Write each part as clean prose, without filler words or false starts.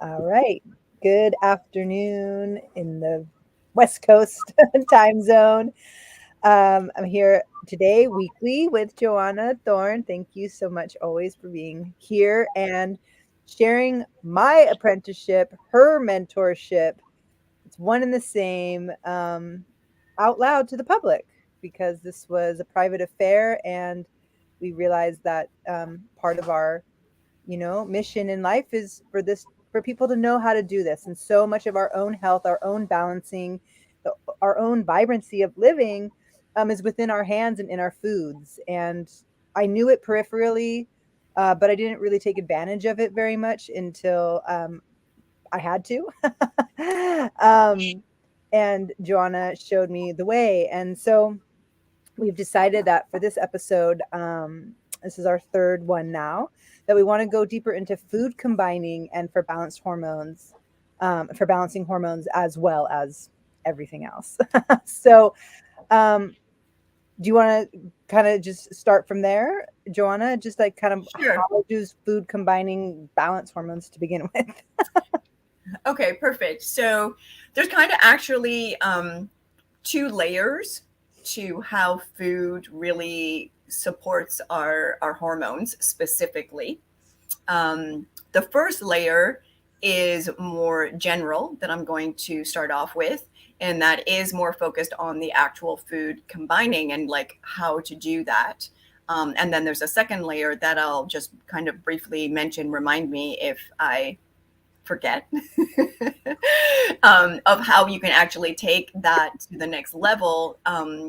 All right. Good afternoon in the West Coast time zone. I'm here today weekly with Joanna Thorne. Thank you so much always for being here and sharing my apprenticeship, her mentorship. It's one and the same out loud to the public because this was a private affair and we realized that part of our mission in life is for people to know how to do this. And so much of our own health, our own balancing, our own vibrancy of living is within our hands and in our foods. And I knew it peripherally, but I didn't really take advantage of it very much until I had to. And Joanna showed me the way. And so we've decided that for this episode, this is our third one now, that we want to go deeper into food combining and for balancing hormones as well as everything else. So, um, do you want to kind of just start from there, Joanna? Just like kind of Sure. how does food combining balance hormones to begin with? Okay, perfect. So there's kind of actually two layers to how food really supports our hormones specifically. The first layer is more general that I'm going to start off with, and that is more focused on the actual food combining and like how to do that. And then there's a second layer that I'll just kind of briefly mention, remind me if I forget, of how you can actually take that to the next level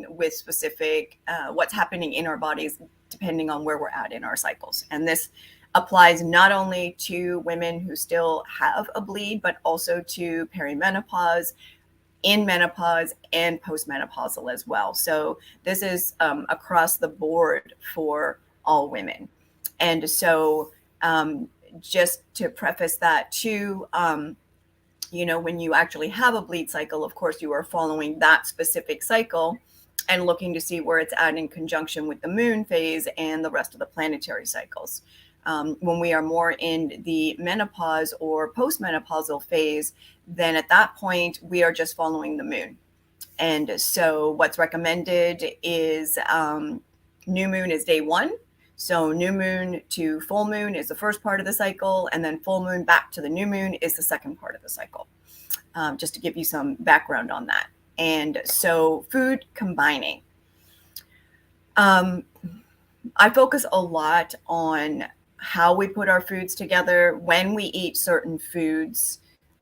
with specific what's happening in our bodies depending on where we're at in our cycles. And this applies not only to women who still have a bleed, but also to perimenopause, in menopause, and postmenopausal as well. So this is across the board for all women. And so just to preface that too, when you actually have a bleed cycle, of course, you are following that specific cycle and looking to see where it's at in conjunction with the moon phase and the rest of the planetary cycles. When we are more in the menopause or postmenopausal phase, then at that point, we are just following the moon. And so what's recommended is new moon is day one. So new moon to full moon is the first part of the cycle, and then full moon back to the new moon is the second part of the cycle. Just to give you some background on that. And so food combining. I focus a lot on how we put our foods together, when we eat certain foods,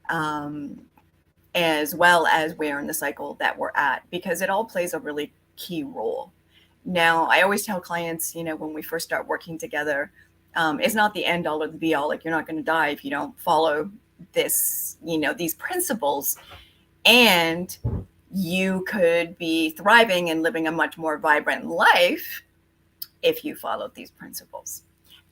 as well as where in the cycle that we're at, because it all plays a really key role. Now, I always tell clients, when we first start working together, it's not the end all or the be all. Like, you're not going to die if you don't follow these principles. And you could be thriving and living a much more vibrant life if you followed these principles.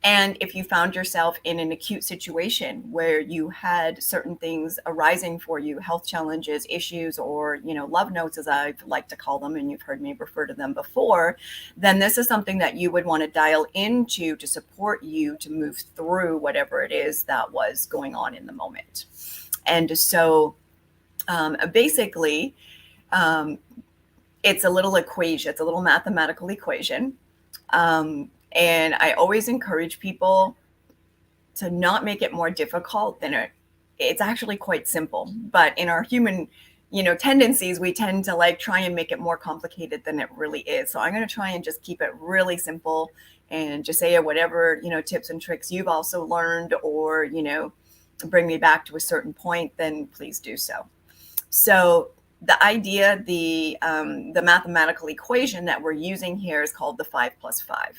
And if you found yourself in an acute situation where you had certain things arising for you, health challenges, issues, or, love notes, as I like to call them, and you've heard me refer to them before, then this is something that you would want to dial into to support you to move through whatever it is that was going on in the moment. And so basically, it's a little equation, it's a little mathematical equation. And I always encourage people to not make it more difficult than it's actually quite simple. But in our human, tendencies, we tend to like try and make it more complicated than it really is. So I'm going to try and just keep it really simple and just say whatever, tips and tricks you've also learned, or, bring me back to a certain point, then please do so. So the idea, the mathematical equation that we're using here is called the 5+5.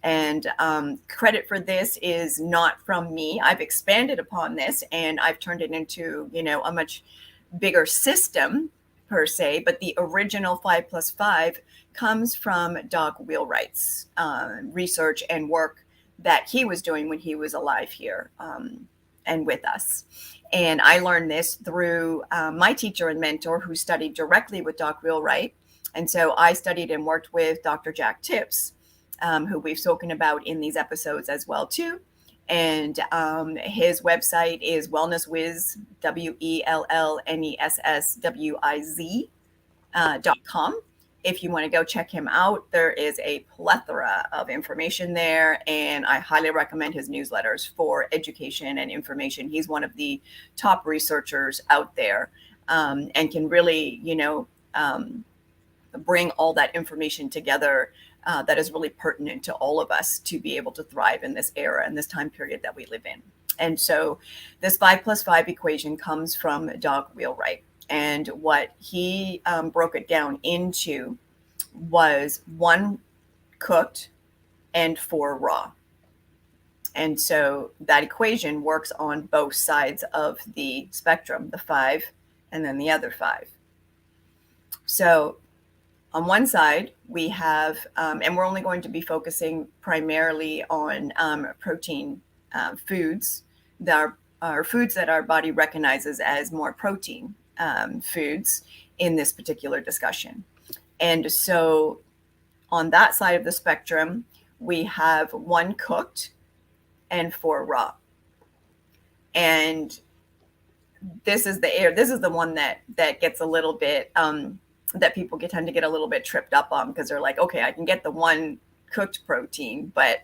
And credit for this is not from me. I've expanded upon this and I've turned it into, a much bigger system per se. But the original 5+5 comes from Doc Wheelwright's research and work that he was doing when he was alive here and with us. And I learned this through my teacher and mentor who studied directly with Doc Wheelwright. And so I studied and worked with Dr. Jack Tips, who we've spoken about in these episodes as well too. And his website is wellnesswiz, wellnesswiz.com. If you want to go check him out, there is a plethora of information there, and I highly recommend his newsletters for education and information. He's one of the top researchers out there, and can really, bring all that information together, that is really pertinent to all of us to be able to thrive in this era and this time period that we live in. And so this 5+5 equation comes from Doc Wheelwright. And what he broke it down into was 1 cooked and 4 raw. And so that equation works on both sides of the spectrum, the 5 and then the other 5. So on one side, we have, and we're only going to be focusing primarily on protein foods that are foods that our body recognizes as more protein foods in this particular discussion. And so on that side of the spectrum, we have 1 cooked and 4 raw. And this is the one that gets a little bit, that people tend to get a little bit tripped up on, because they're like, okay, I can get the 1 cooked protein, but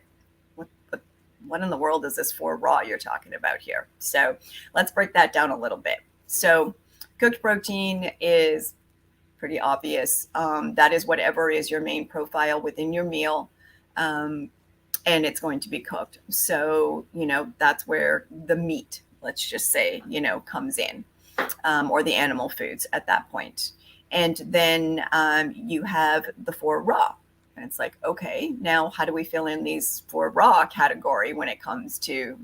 what in the world is this 4 raw you're talking about here? So let's break that down a little bit. So cooked protein is pretty obvious. That is whatever is your main profile within your meal, and it's going to be cooked. So, that's where the meat, let's just say, comes in, or the animal foods at that point. And then you have the 4 raw. And it's like, okay, now how do we fill in these 4 raw category when it comes to,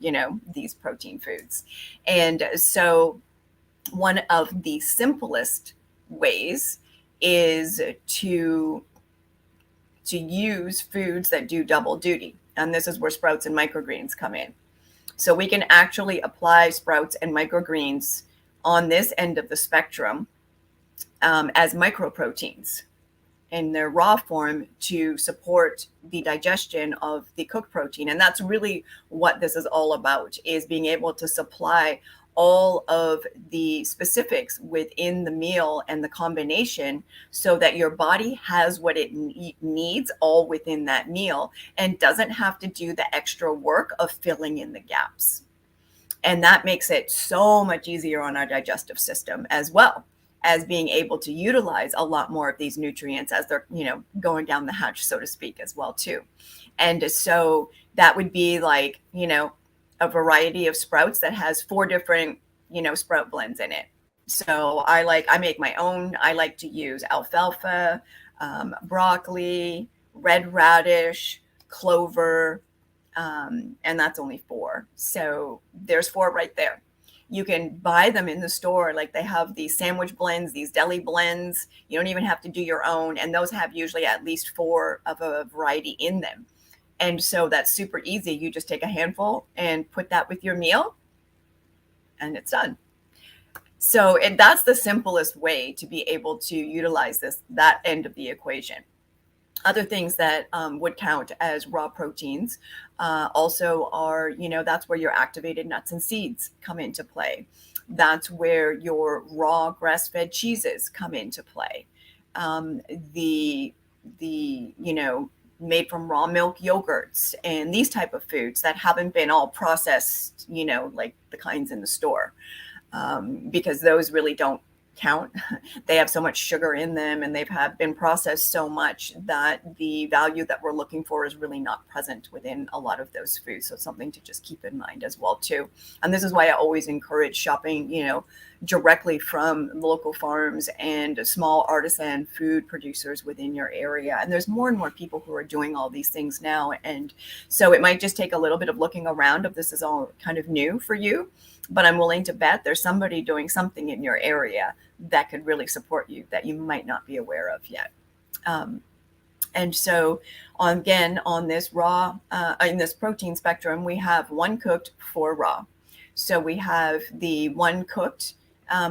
these protein foods? And so one of the simplest ways is to use foods that do double duty. And this is where sprouts and microgreens come in. So we can actually apply sprouts and microgreens on this end of the spectrum as microproteins in their raw form to support the digestion of the cooked protein. And that's really what this is all about, is being able to supply all of the specifics within the meal and the combination so that your body has what it needs all within that meal and doesn't have to do the extra work of filling in the gaps. And that makes it so much easier on our digestive system, as well as being able to utilize a lot more of these nutrients as they're, going down the hatch, so to speak, as well too. And so that would be like, a variety of sprouts that has 4 different, sprout blends in it. So I make my own. I like to use alfalfa, broccoli, red radish, clover, and that's only 4. So there's 4 right there. You can buy them in the store. Like, they have these sandwich blends, these deli blends. You don't even have to do your own. And those have usually at least 4 of a variety in them. And so that's super easy. You just take a handful and put that with your meal, and it's done. So that's the simplest way to be able to utilize that end of the equation. Other things that would count as raw proteins also are, that's where your activated nuts and seeds come into play. That's where your raw grass-fed cheeses come into play. The made from raw milk yogurts and these type of foods that haven't been all processed, like the kinds in the store, because those really don't count. They have so much sugar in them, and they've been processed so much that the value that we're looking for is really not present within a lot of those foods. So it's something to just keep in mind as well too. And this is why I always encourage shopping, directly from local farms and small artisan food producers within your area. And there's more and more people who are doing all these things now. And so it might just take a little bit of looking around if this is all kind of new for you. But I'm willing to bet there's somebody doing something in your area that could really support you that you might not be aware of yet. And so on this raw, in this protein spectrum, we have 1 cooked, 4 raw. So we have the 1 cooked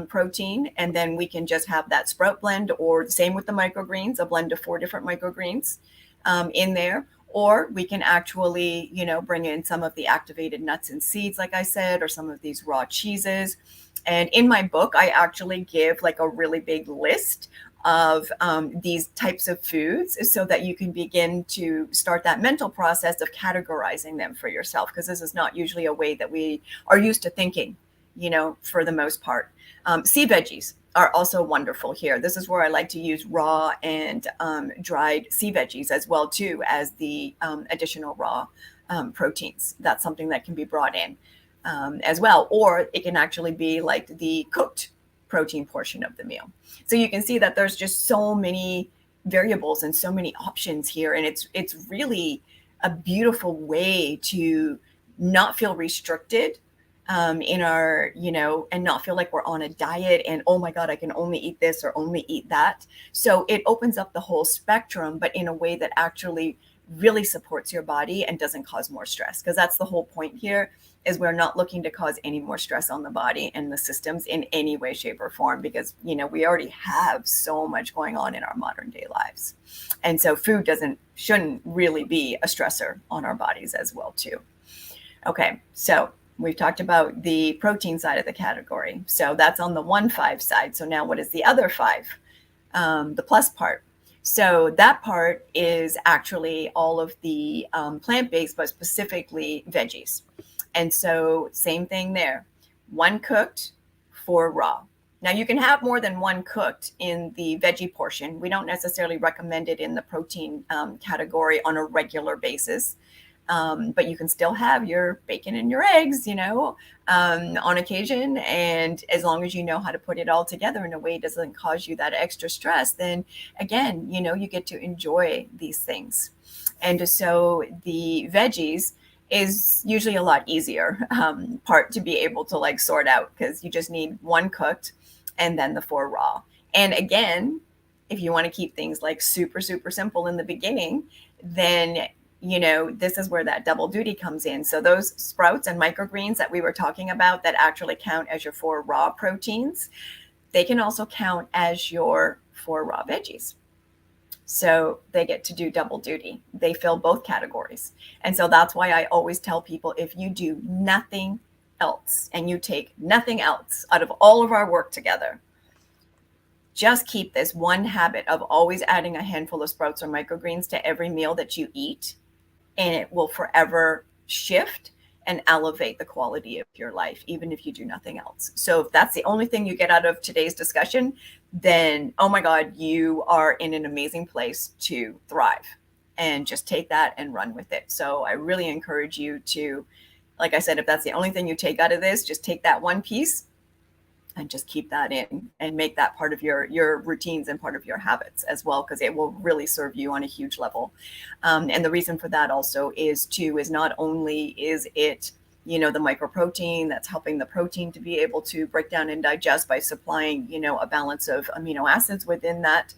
protein, and then we can just have that sprout blend, or the same with the microgreens, a blend of 4 different microgreens in there. Or we can actually, bring in some of the activated nuts and seeds, like I said, or some of these raw cheeses. And in my book, I actually give like a really big list of these types of foods so that you can begin to start that mental process of categorizing them for yourself, because this is not usually a way that we are used to thinking, for the most part. Sea veggies are also wonderful here. This is where I like to use raw and dried sea veggies as well too, as the additional raw proteins. That's something that can be brought in as well, or it can actually be like the cooked protein portion of the meal. So you can see that there's just so many variables and so many options here, and it's really a beautiful way to not feel restricted in our, and not feel like we're on a diet and, oh my God, I can only eat this or only eat that. So it opens up the whole spectrum, but in a way that actually really supports your body and doesn't cause more stress. Because that's the whole point here, is we're not looking to cause any more stress on the body and the systems in any way, shape, or form, because, we already have so much going on in our modern day lives. And so food shouldn't really be a stressor on our bodies as well too. Okay, so we've talked about the protein side of the category. So that's on the 1-5 side. So now what is the other 5? The plus part. So that part is actually all of the plant-based, but specifically veggies. And so same thing there. 1 cooked, 4 raw. Now you can have more than 1 cooked in the veggie portion. We don't necessarily recommend it in the protein category on a regular basis. But you can still have your bacon and your eggs, on occasion. And as long as you know how to put it all together in a way it doesn't cause you that extra stress, then again, you get to enjoy these things. And so the veggies is usually a lot easier part to be able to like sort out, because you just need 1 cooked and then the 4 raw. And again, if you want to keep things like super, super simple in the beginning, then this is where that double duty comes in. So those sprouts and microgreens that we were talking about that actually count as your 4 raw proteins, they can also count as your 4 raw veggies. So they get to do double duty. They fill both categories. And so that's why I always tell people, if you do nothing else and you take nothing else out of all of our work together, just keep this one habit of always adding a handful of sprouts or microgreens to every meal that you eat, and it will forever shift and elevate the quality of your life, even if you do nothing else. So if that's the only thing you get out of today's discussion, then, oh my God, you are in an amazing place to thrive, and just take that and run with it. So I really encourage you to, like I said, if that's the only thing you take out of this, just take that one piece and just keep that in and make that part of your routines and part of your habits as well, because it will really serve you on a huge level. And the reason for that also is not only is it, the microprotein that's helping the protein to be able to break down and digest by supplying, a balance of amino acids within that.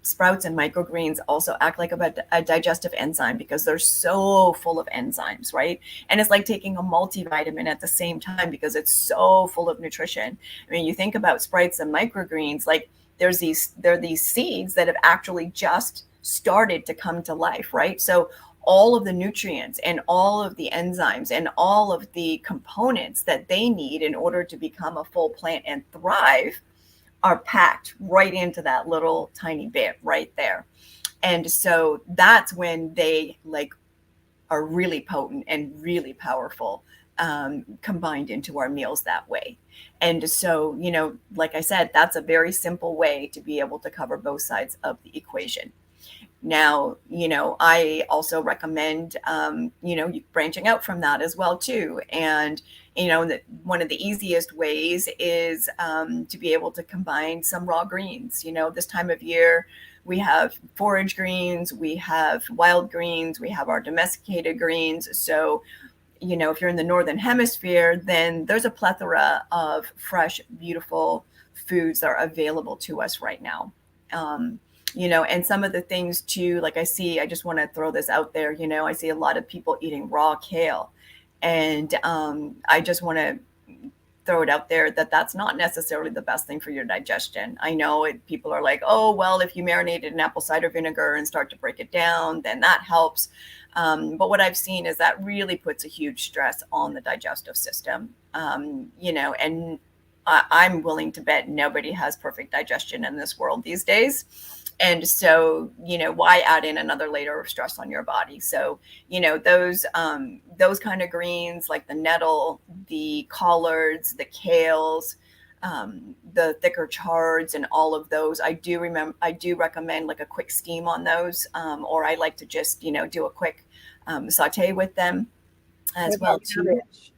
Sprouts and microgreens also act like a digestive enzyme, because they're so full of enzymes, right? And it's like taking a multivitamin at the same time, because it's so full of nutrition. I mean, you think about sprouts and microgreens, like there are these seeds that have actually just started to come to life, right? So all of the nutrients and all of the enzymes and all of the components that they need in order to become a full plant and thrive are packed right into that little tiny bit right there. And so that's when they are really potent and really powerful, combined into our meals that way. And so, like I said, that's a very simple way to be able to cover both sides of the equation. Now, I also recommend, branching out from that as well too. And, that one of the easiest ways is to be able to combine some raw greens. This time of year, we have forage greens, we have wild greens, we have our domesticated greens. So, if you're in the Northern Hemisphere, then there's a plethora of fresh, beautiful foods that are available to us right now. And some of the things too, like I just want to throw this out there, I see a lot of people eating raw kale. And I just want to throw it out there that that's not necessarily the best thing for your digestion. I know people are like, oh, well, if you marinate it in apple cider vinegar and start to break it down, then that helps. But what I've seen is that really puts a huge stress on the digestive system, and I'm willing to bet nobody has perfect digestion in this world these days. And so, why add in another layer of stress on your body? So, those kind of greens like the nettle, the collards, the kales, the thicker chards, and all of those. I do recommend like a quick steam on those, or I like to just do a quick saute with them What as well about too. cabbage?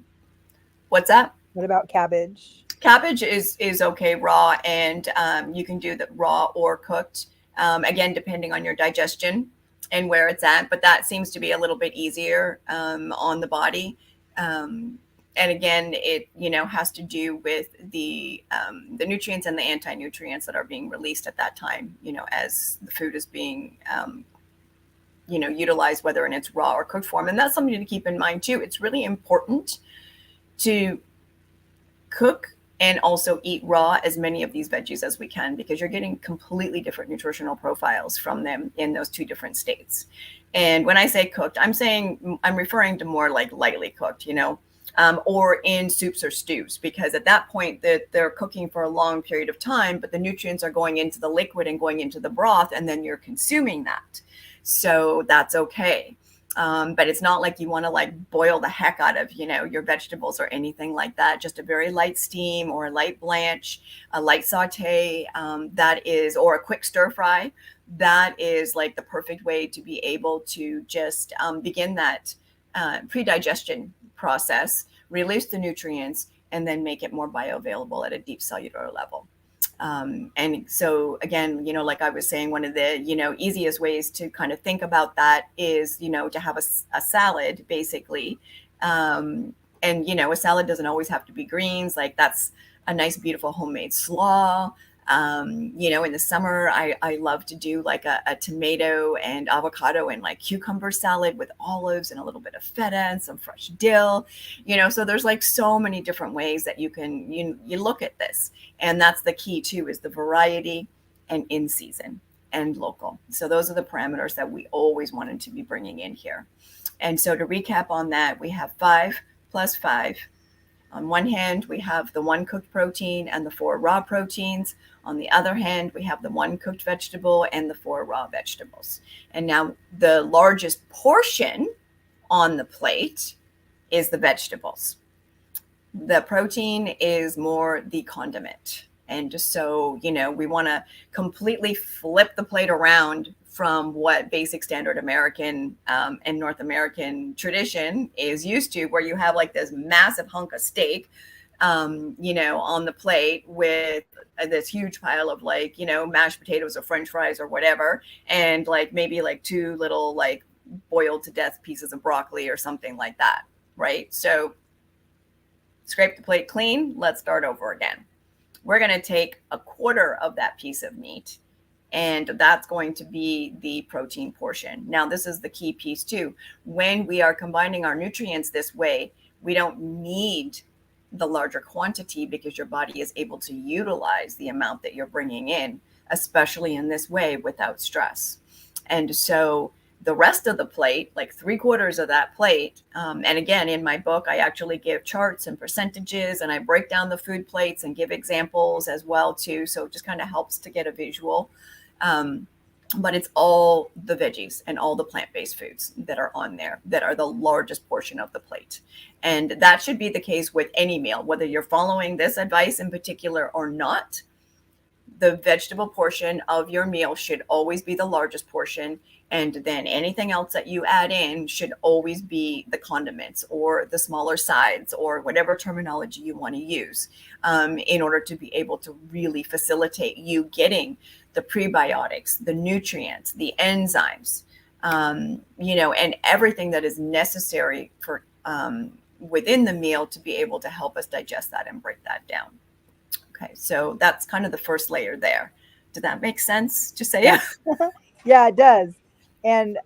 What's that? What about cabbage? Cabbage is okay raw, and you can do the raw or cooked. Again, depending on your digestion and where it's at, but that seems to be a little bit easier on the body. And again, it has to do with the nutrients and the anti nutrients that are being released at that time. As the food is being utilized, whether in its raw or cooked form, and that's something to keep in mind too. It's really important to cook and also eat raw as many of these veggies as we can, because you're getting completely different nutritional profiles from them in those two different states. And when I say cooked, I'm referring to more like lightly cooked, or in soups or stews, because at that point that they're cooking for a long period of time, but the nutrients are going into the liquid and going into the broth, and then you're consuming that. So that's okay. But it's not like you want to like boil the heck out of, your vegetables or anything like that. Just a very light steam or a light blanch, a light saute, or a quick stir fry. That is like the perfect way to be able to just begin that pre-digestion process, release the nutrients, and then make it more bioavailable at a deep cellular level. And so again, like I was saying, one of the, easiest ways to kind of think about that is, to have a salad basically. And, a salad doesn't always have to be greens. Like that's a nice, beautiful homemade slaw. In the summer, I love to do like a tomato and avocado and like cucumber salad with olives and a little bit of feta and some fresh dill, so there's like so many different ways that you can, you look at this. And that's the key too, is the variety and in season and local. So those are the parameters that we always wanted to be bringing in here. And so to recap on that, we have 5 + 5. On one hand, we have the 1 cooked protein and the 4 raw proteins. On the other hand, we have the 1 cooked vegetable and the 4 raw vegetables. And now the largest portion on the plate is the vegetables. The protein is more the condiment. And just so, we want to completely flip the plate around from what basic standard American and North American tradition is used to, where you have like this massive hunk of steak, on the plate with this huge pile of like, mashed potatoes or French fries or whatever. And like maybe like 2 little like boiled to death pieces of broccoli or something like that. Right. So scrape the plate clean. Let's start over again. We're going to take a quarter of that piece of meat, and that's going to be the protein portion. Now, this is the key piece too. When we are combining our nutrients this way, we don't need the larger quantity, because your body is able to utilize the amount that you're bringing in, especially in this way without stress. And so the rest of the plate, like 3/4 of that plate. And again, in my book, I actually give charts and percentages, and I break down the food plates and give examples as well too. So it just kind of helps to get a visual. But it's all the veggies and all the plant-based foods that are on there that are the largest portion of the plate. And that should be the case with any meal, whether you're following this advice in particular or not. The vegetable portion of your meal should always be the largest portion. And then anything else that you add in should always be the condiments or the smaller sides or whatever terminology you want to use, in order to be able to really facilitate you getting the prebiotics, the nutrients, the enzymes, and everything that is necessary for within the meal to be able to help us digest that and break that down. Okay, so that's kind of the first layer there. Did that make sense? Just say Yeah. yeah. Yeah, it does. And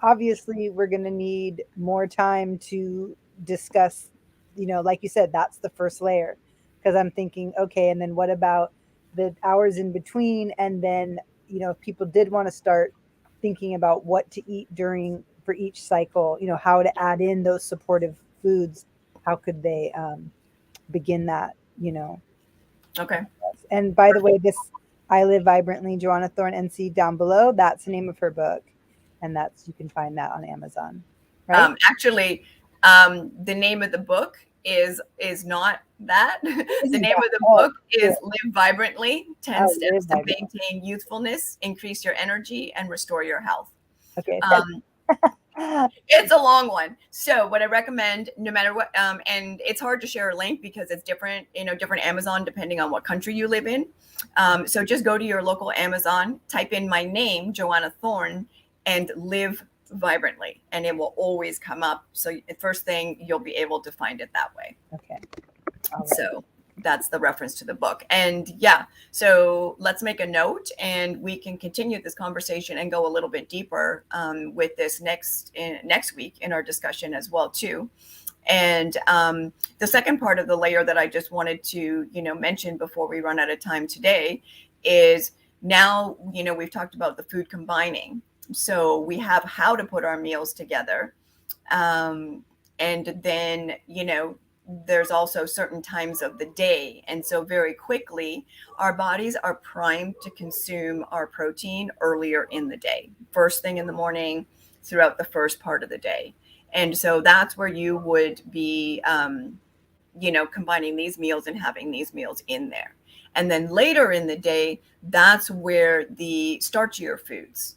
obviously, we're going to need more time to discuss like you said, that's the first layer. Because I'm thinking, okay, and then what about the hours in between? And then, if people did want to start thinking about what to eat during for each cycle, how to add in those supportive foods, how could they begin that? Okay. And by the way, this I Live Vibrantly, Joanna Thorne NC, down below, that's the name of her book. And that's, you can find that on Amazon, right? Actually, the name of the book is not that. The Isn't name that, of the oh, book is Live Vibrantly: 10 oh, Live Steps to Vibrantly. Maintain Youthfulness, Increase Your Energy, and Restore Your Health. Okay. Um, it's a long one. So what I recommend, no matter what, and it's hard to share a link because it's different, different Amazon depending on what country you live in. So just go to your local Amazon, type in my name, Joanna Thorne, and Live Vibrantly, and it will always come up. So first thing, you'll be able to find it that way. Okay. All right. So that's the reference to the book. And yeah, so let's make a note and we can continue this conversation and go a little bit deeper with this next week in our discussion as well too. And the second part of the layer that I just wanted to mention before we run out of time today is, now we've talked about the food combining, so we have how to put our meals together, and then there's also certain times of the day. And so very quickly, our bodies are primed to consume our protein earlier in the day, first thing in the morning, throughout the first part of the day. And so that's where you would be, combining these meals and having these meals in there. And then later in the day, that's where the starchier foods,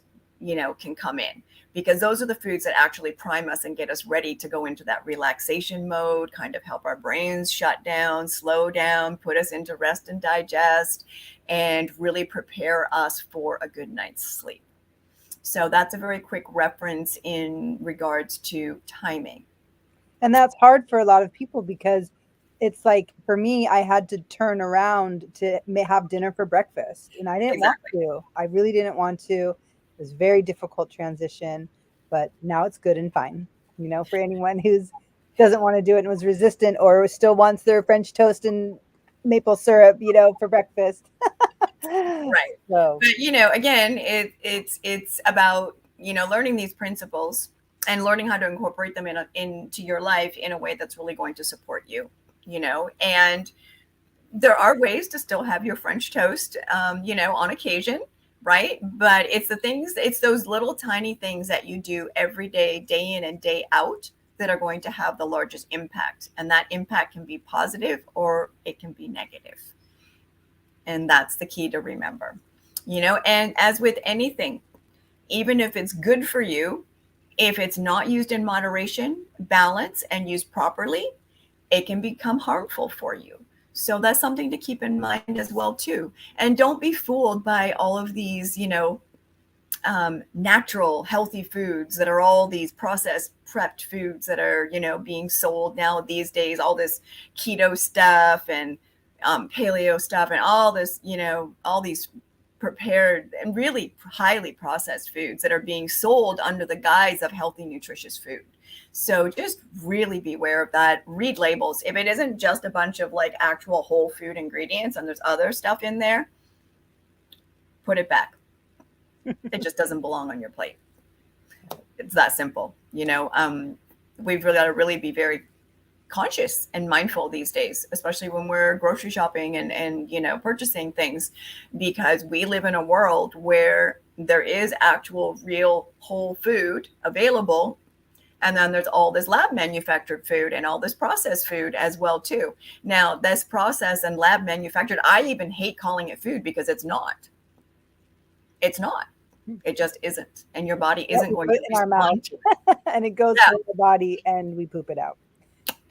can come in, because those are the foods that actually prime us and get us ready to go into that relaxation mode, kind of help our brains shut down, slow down, put us into rest and digest, and really prepare us for a good night's sleep. So that's a very quick reference in regards to timing. And that's hard for a lot of people because it's like, for me, I had to turn around to have dinner for breakfast, and I didn't want Exactly. to. I really didn't want to. It was a very difficult transition, but now it's good and fine. For anyone who's doesn't want to do it and was resistant, or still wants their French toast and maple syrup, for breakfast. Right. So, But again, it's about learning these principles and learning how to incorporate them into your life in a way that's really going to support you. And there are ways to still have your French toast, on occasion, right? But it's those little tiny things that you do every day, day in and day out, that are going to have the largest impact. And that impact can be positive or it can be negative. And that's the key to remember. And as with anything, even if it's good for you, if it's not used in moderation, balance, and used properly, it can become harmful for you. So that's something to keep in mind as well too. And don't be fooled by all of these, natural, healthy foods that are all these processed, prepped foods that are, being sold now these days. All this keto stuff and paleo stuff and all this, all these prepared and really highly processed foods that are being sold under the guise of healthy, nutritious food. So just really beware of that. Read labels. If it isn't just a bunch of like actual whole food ingredients and there's other stuff in there, put it back. It just doesn't belong on your plate. It's that simple. We've really got to really be very conscious and mindful these days, especially when we're grocery shopping and purchasing things, because we live in a world where there is actual real whole food available, and then there's all this lab manufactured food and all this processed food as well too. Now, this processed and lab manufactured, I even hate calling it food because it's not. It's not. It just isn't. And your body what isn't we going put to in our mouth, respond to it. and it goes Yeah, through the body and we poop it out.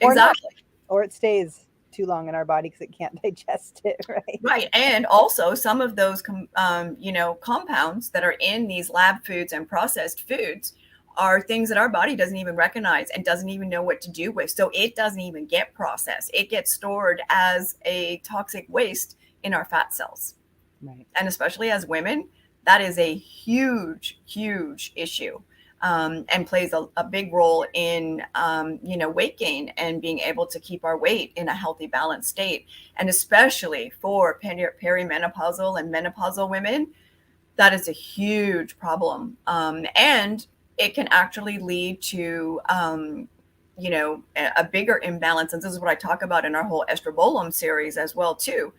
Or not, exactly. or it stays too long in our body because it can't digest it, right? Right. And also some of those, compounds that are in these lab foods and processed foods are things that our body doesn't even recognize and doesn't even know what to do with. So it doesn't even get processed. It gets stored as a toxic waste in our fat cells. Right. And especially as women, that is a huge, huge issue. and plays a big role in, weight gain and being able to keep our weight in a healthy, balanced state. And especially for perimenopausal and menopausal women, that is a huge problem. And it can actually lead to, a bigger imbalance. And this is what I talk about in our whole estrobolome series as well, too.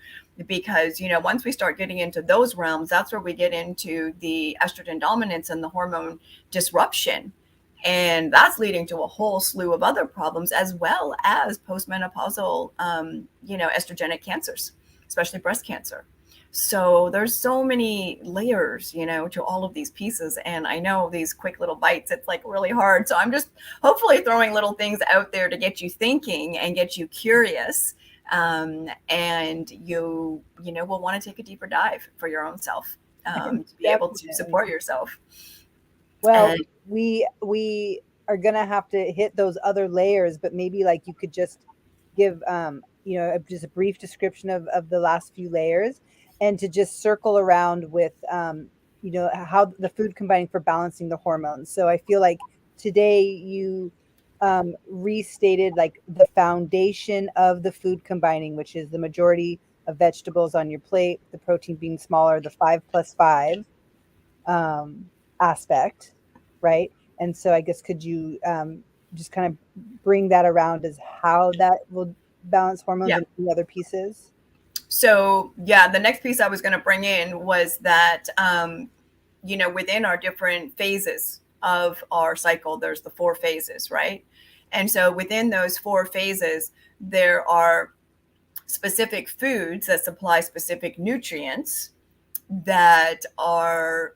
Because, once we start getting into those realms, that's where we get into the estrogen dominance and the hormone disruption. And that's leading to a whole slew of other problems, as well as postmenopausal, estrogenic cancers, especially breast cancer. So there's so many layers, to all of these pieces. And I know these quick little bites, it's like really hard. So I'm just hopefully throwing little things out there to get you thinking and get you curious. And will want to take a deeper dive for your own self, to be able to support yourself. Well, And we are gonna have to hit those other layers, but maybe like you could just give just a brief description of the last few layers, and to just circle around with how the food combining for balancing the hormones. So I feel like today you restated like the foundation of the food combining, which is the majority of vegetables on your plate, the protein being smaller, the 5+5 aspect, right? And so I guess could you just kind of bring that around as how that will balance hormones yeah. and the other pieces? So yeah, the next piece I was going to bring in was that, within our different phases of our cycle, there's the 4 phases, right? And so within those 4 phases, there are specific foods that supply specific nutrients that are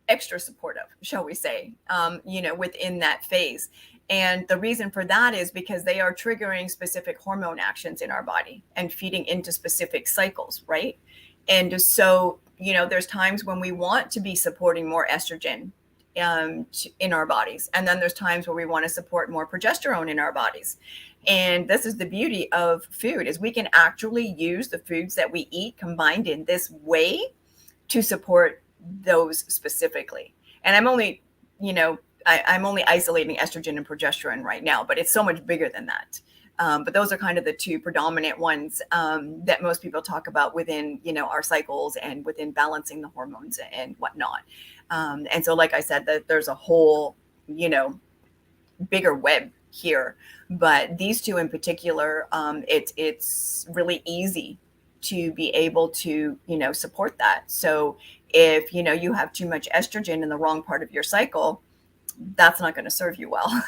extra supportive, shall we say, within that phase. And the reason for that is because they are triggering specific hormone actions in our body and feeding into specific cycles, right? And so, there's times when we want to be supporting more estrogen in our bodies. And then there's times where we want to support more progesterone in our bodies. And this is the beauty of food, is we can actually use the foods that we eat combined in this way to support those specifically. And I'm only, I'm only isolating estrogen and progesterone right now, but it's so much bigger than that. But those are kind of the 2 predominant ones that most people talk about within, our cycles and within balancing the hormones and whatnot. And so, like I said, that there's a whole, bigger web here. But these 2 in particular, it's really easy to be able to, support that. So if, you have too much estrogen in the wrong part of your cycle, that's not going to serve you well.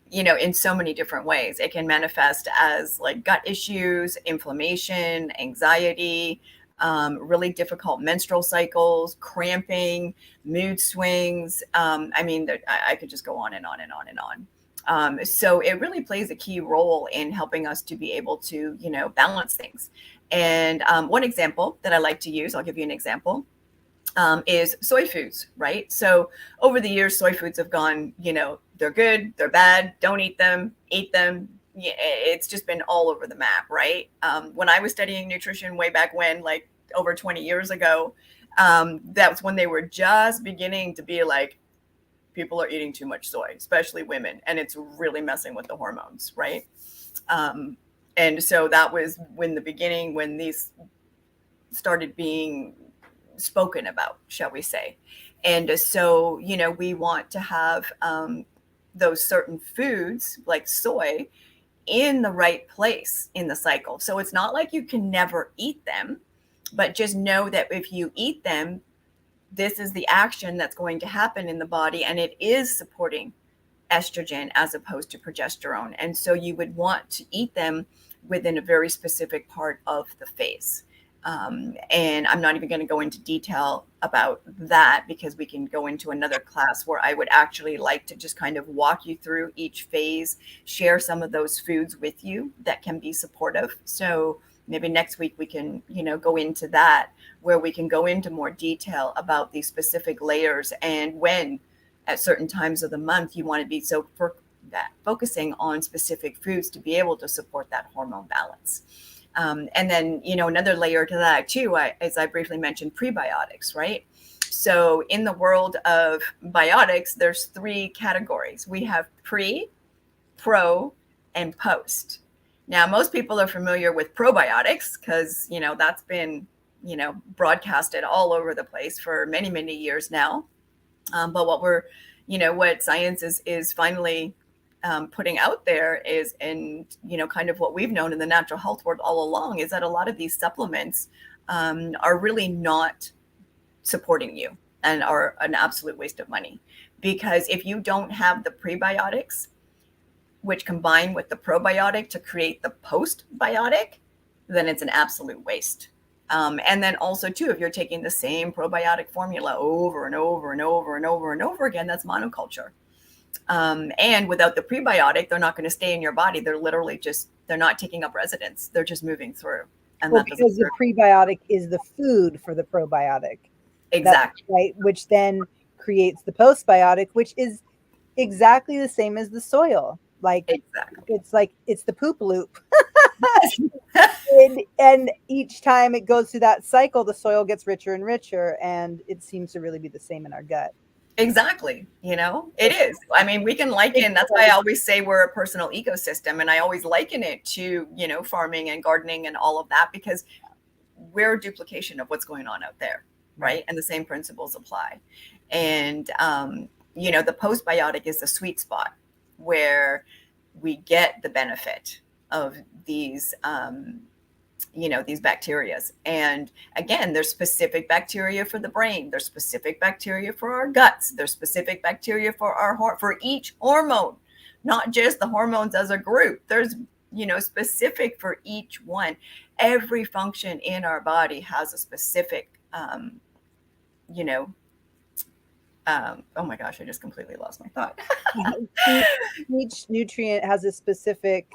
In so many different ways. It can manifest as like gut issues, inflammation, anxiety, really difficult menstrual cycles, cramping, mood swings. I could just go on and on and on and on. So it really plays a key role in helping us to be able to, balance things. And one example that I like to use, I'll give you an example, is soy foods, right? So over the years, soy foods have gone, they're good, they're bad, don't eat them, eat them. Yeah, it's just been all over the map, right? When I was studying nutrition way back when, like over 20 years ago, that was when they were just beginning to be like, people are eating too much soy, especially women, and it's really messing with the hormones, right? And so that was when these started being spoken about, shall we say. And so, we want to have those certain foods like soy in the right place in the cycle. So it's not like you can never eat them, but just know that if you eat them, this is the action that's going to happen in the body, and it is supporting estrogen as opposed to progesterone. And so you would want to eat them within a very specific part of the phase. And I'm not even going to go into detail about that, because we can go into another class where I would actually like to just kind of walk you through each phase, share some of those foods with you that can be supportive. So maybe next week we can, go into that, where we can go into more detail about these specific layers and when at certain times of the month you want to be focusing on specific foods to be able to support that hormone balance. And then, another layer to that too, as I briefly mentioned, prebiotics, right? So in the world of biotics, there's three categories. We have pre, pro, and post. Now, most people are familiar with probiotics because, that's been, broadcasted all over the place for many, many years now. But what science is finally putting out there is, and, kind of what we've known in the natural health world all along, is that a lot of these supplements are really not supporting you and are an absolute waste of money. Because if you don't have the prebiotics, which combine with the probiotic to create the postbiotic, then it's an absolute waste. And then also, too, if you're taking the same probiotic formula over and over and over and over and over again, that's monoculture. And without the prebiotic, they're not going to stay in your body. They're not taking up residence. They're just moving through. And Well, that doesn't because the serve prebiotic is the food for the probiotic. That's exactly. right, which then creates the postbiotic, which is exactly the same as the soil. Exactly. It's the poop loop. And each time it goes through that cycle, the soil gets richer and richer, and it seems to really be the same in our gut. Exactly. It is. I mean, we can liken, that's why I always say we're a personal ecosystem. And I always liken it to, farming and gardening and all of that, because we're a duplication of what's going on out there. Right. And the same principles apply. And, the postbiotic is the sweet spot where we get the benefit of these, these bacterias. And again, there's specific bacteria for the brain. There's specific bacteria for our guts. There's specific bacteria for each hormone, not just the hormones as a group. There's, specific for each one. Every function in our body has a specific, oh my gosh, I just completely lost my thought. Each nutrient has a specific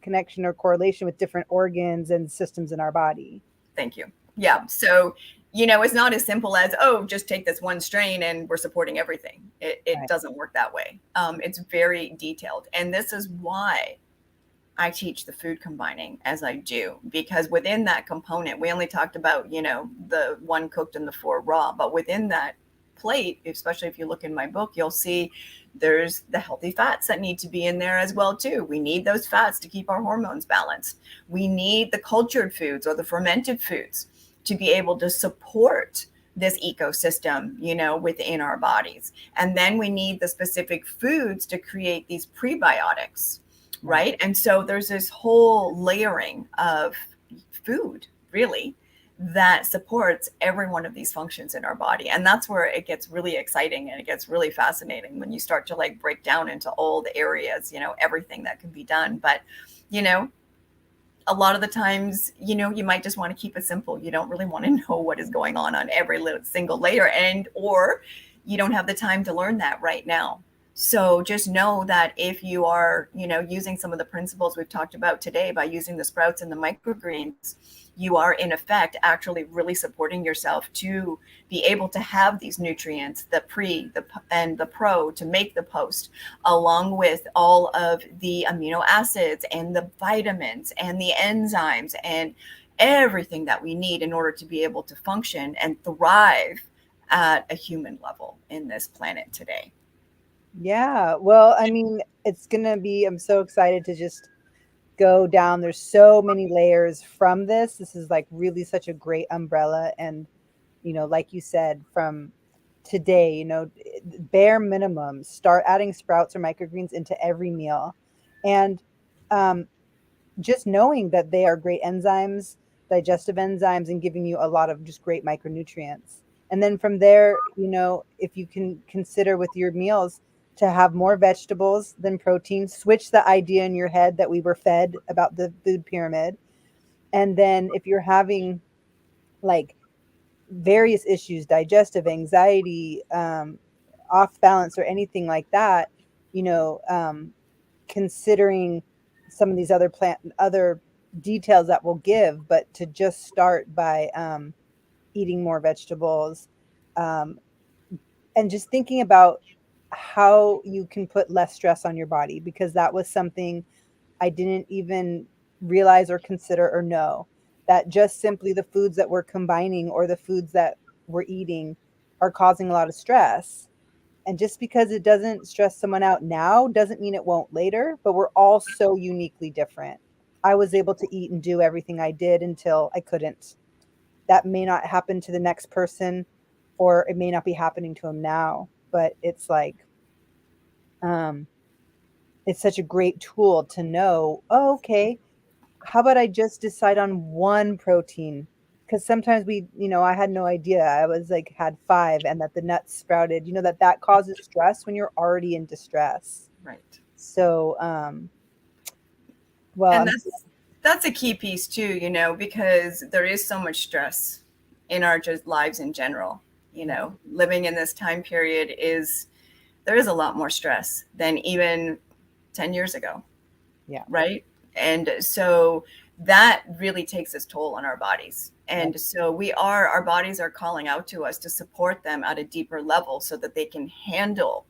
connection or correlation with different organs and systems in our body. Thank you. Yeah. So, it's not as simple as, oh, just take this one strain and we're supporting everything. It Right. doesn't work that way. It's very detailed. And this is why I teach the food combining as I do, because within that component, we only talked about, the one cooked and the four raw, but within that plate, especially if you look in my book, you'll see there's the healthy fats that need to be in there as well too. We need those fats to keep our hormones balanced. We need the cultured foods or the fermented foods to be able to support this ecosystem, within our bodies. And then we need the specific foods to create these prebiotics, right? And so there's this whole layering of food, really, that supports every one of these functions in our body. And that's where it gets really exciting and it gets really fascinating when you start to break down into all the areas, everything that can be done. But, a lot of the times, you might just want to keep it simple. You don't really want to know what is going on every single layer, or you don't have the time to learn that right now. So just know that if you are, using some of the principles we've talked about today by using the sprouts and the microgreens, you are in effect actually really supporting yourself to be able to have these nutrients, the pre, and the pro, to make the post, along with all of the amino acids and the vitamins and the enzymes and everything that we need in order to be able to function and thrive at a human level in this planet today. Yeah. Well, I mean, I'm so excited to just go down. There's so many layers from this. This is really such a great umbrella. And, like you said, from today, bare minimum, start adding sprouts or microgreens into every meal. And just knowing that they are great enzymes, digestive enzymes, and giving you a lot of just great micronutrients. And then from there, if you can consider with your meals to have more vegetables than protein, switch the idea in your head that we were fed about the food pyramid. And then if you're having various issues, digestive, anxiety, off balance, or anything like that, considering some of these other details that we'll give, but to just start by eating more vegetables, and just thinking about how you can put less stress on your body, because that was something I didn't even realize or consider or know, that just simply the foods that we're combining or the foods that we're eating are causing a lot of stress. And just because it doesn't stress someone out now doesn't mean it won't later, but we're all so uniquely different. I was able to eat and do everything I did until I couldn't. That may not happen to the next person, or it may not be happening to them now, but it's like, um, it's such a great tool to know, oh, okay, how about I just decide on one protein? Because sometimes I had no idea. I was like, had five, and that the nuts sprouted, that causes stress when you're already in distress. Right. So, well, And that's a key piece too, because there is so much stress in our just lives in general. Living in this time period there is a lot more stress than even 10 years ago. yeah, Right. And so that really takes its toll on our bodies. right. And so our bodies are calling out to us to support them at a deeper level so that they can handle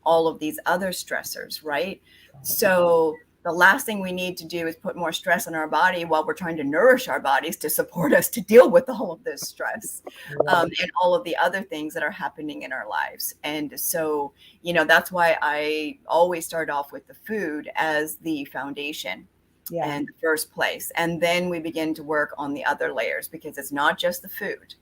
all of these other stressors. Right. So the last thing we need to do is put more stress on our body while we're trying to nourish our bodies to support us to deal with all of this stress, Right. and all of the other things that are happening in our lives. And so, that's why I always start off with the food as the foundation Yeah, and the first place. And then we begin to work on the other layers, because it's not just the food.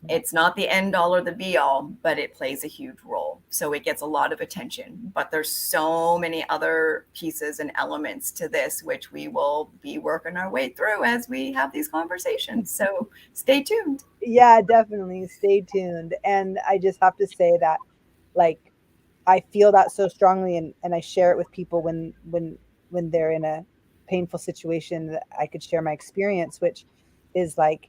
yeah. It's not the end all or the be all, but it plays a huge role. So it gets a lot of attention. But there's so many other pieces and elements to this, which we will be working our way through as we have these conversations. So stay tuned. Yeah, definitely. Stay tuned. And I just have to say that, like, I feel that so strongly, and I share it with people when they're in a painful situation, that I could share my experience, which is like,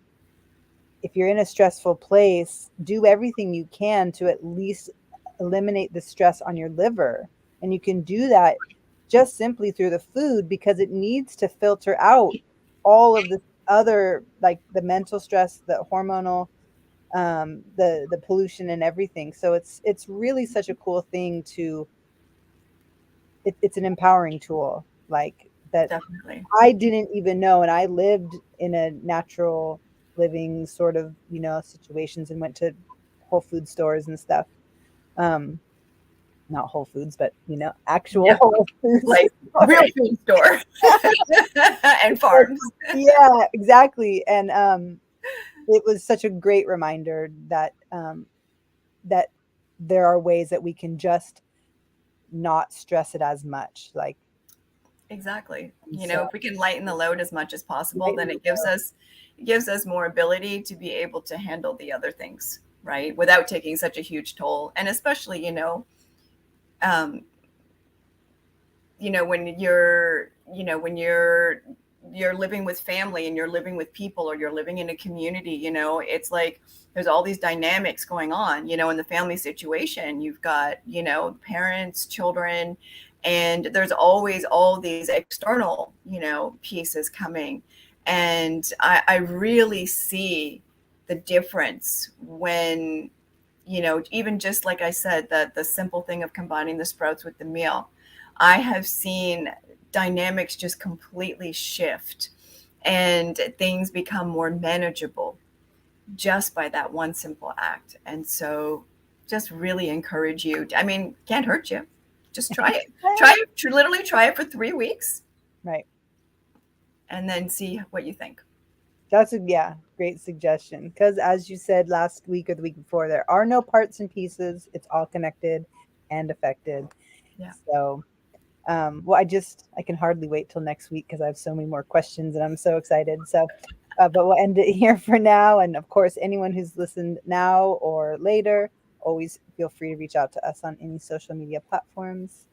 if you're in a stressful place, do everything you can to at least eliminate the stress on your liver. And you can do that just simply through the food, because it needs to filter out all of the other, like the mental stress, the hormonal, the pollution and everything. So it's really such a cool thing to, it's an empowering tool, like that. Definitely. I didn't even know, and I lived in a natural living sort of, situations, and went to Whole Food stores and stuff. Um, Not Whole Foods, but actual Yeah. Whole Foods Like real stores. food store and farms. Yeah, exactly. And it was such a great reminder that there are ways that we can just not stress it as much. Like, Exactly. so If we can lighten the load as much as possible, right, then it gives us more ability to be able to handle the other things, right? Without taking such a huge toll. And especially, um, when you're living with family and you're living with people, or you're living in a community, it's like there's all these dynamics going on, in the family situation. You've got, parents, children, and there's always all these external, pieces coming. And I really see the difference when, even just like I said, that the simple thing of combining the sprouts with the meal, I have seen dynamics just completely shift, and things become more manageable just by that one simple act. And so just really encourage you. I mean, can't hurt you. Just try it. Literally try it for 3 weeks right. and then see what you think. That's a, yeah, great suggestion. Because as you said last week or the week before, there are no parts and pieces. It's all connected and affected. Yeah. So, well, I can hardly wait till next week, because I have so many more questions and I'm so excited. So, but we'll end it here for now. And of course, anyone who's listened now or later, always feel free to reach out to us on any social media platforms.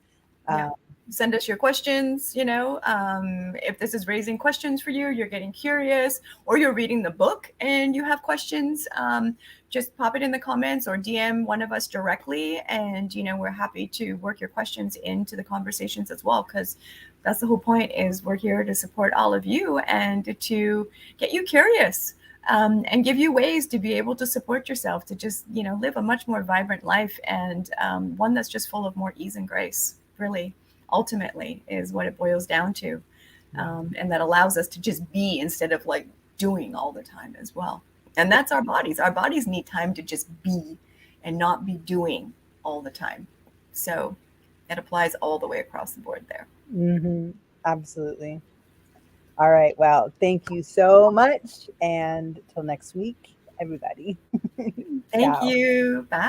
Yeah. Uh, Send us your questions. If this is raising questions for you, you're getting curious, or you're reading the book and you have questions, just pop it in the comments or DM one of us directly. And, we're happy to work your questions into the conversations as well, because that's the whole point, is we're here to support all of you and to get you curious. And give you ways to be able to support yourself, to just, live a much more vibrant life, and one that's just full of more ease and grace, really, ultimately, is what it boils down to. And that allows us to just be, instead of like doing all the time as well. And that's our bodies. Our bodies need time to just be and not be doing all the time. So it applies all the way across the board there. Hmm. Absolutely. All right. Well, thank you so much. And till next week, everybody. Thank Ciao. you. Bye.